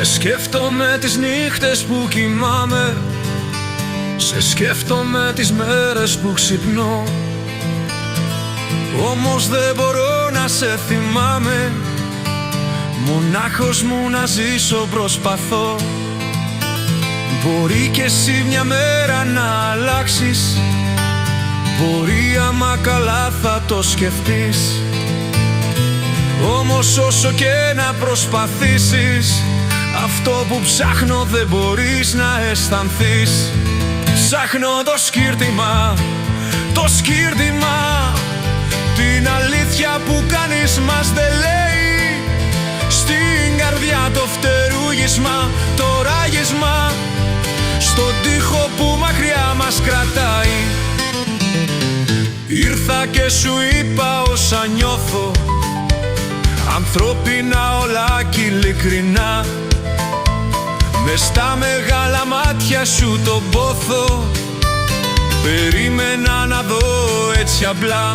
Σε σκέφτομαι τις νύχτες που κοιμάμαι, σε σκέφτομαι τις μέρες που ξυπνώ. Όμως δεν μπορώ να σε θυμάμαι, μονάχος μου να ζήσω προσπαθώ. Μπορεί κι εσύ μια μέρα να αλλάξεις, μπορεί άμα καλά θα το σκεφτείς. Όμως όσο και να προσπαθήσεις, αυτό που ψάχνω δεν μπορείς να αισθανθείς. Ψάχνω το σκύρτημα, το σκύρτημα, την αλήθεια που κανείς μας δεν λέει. Στην καρδιά το φτερούγισμα, το ράγισμα, στον τοίχο που μακριά μας κρατάει. Ήρθα και σου είπα όσα νιώθω, ανθρώπινα όλα κι ειλικρινά. Μες στα μεγάλα μάτια σου τον πόθο, περίμενα να δω έτσι απλά.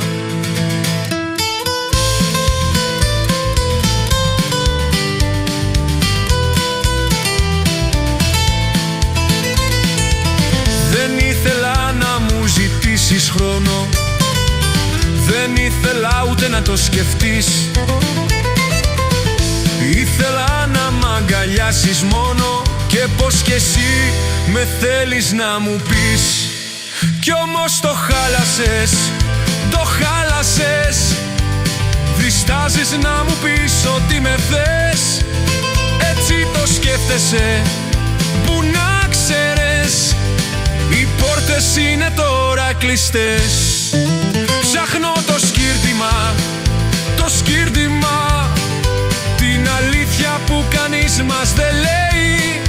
Δεν ήθελα να μου ζητήσεις χρόνο, δεν ήθελα ούτε να το σκεφτείς. Ήθελα να μ' αγκαλιάσεις μόνο, και πως κι εσύ με θέλεις να μου πεις. Κι όμως το χάλασες, το χάλασες. Διστάζεις να μου πεις ότι με θες, έτσι το σκέφτεσαι, που να ξέρεις. Οι πόρτες είναι τώρα κλειστές. Ψάχνω το σκύρτημα, το σκύρτημα, την αλήθεια που κανείς μας δεν λέει.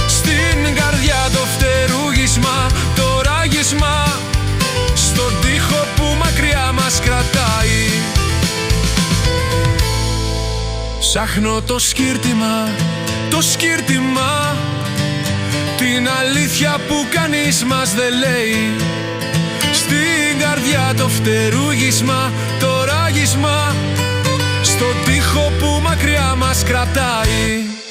Στην καρδιά το φτερούγισμα, το ράγισμα, στον τοίχο που μακριά μας κρατάει. Ψάχνω το σκύρτημα, το σκύρτημα, την αλήθεια που κανείς μας δεν λέει. Στην καρδιά το φτερούγισμα, το ράγισμα, στον τοίχο που μακριά μας κρατάει.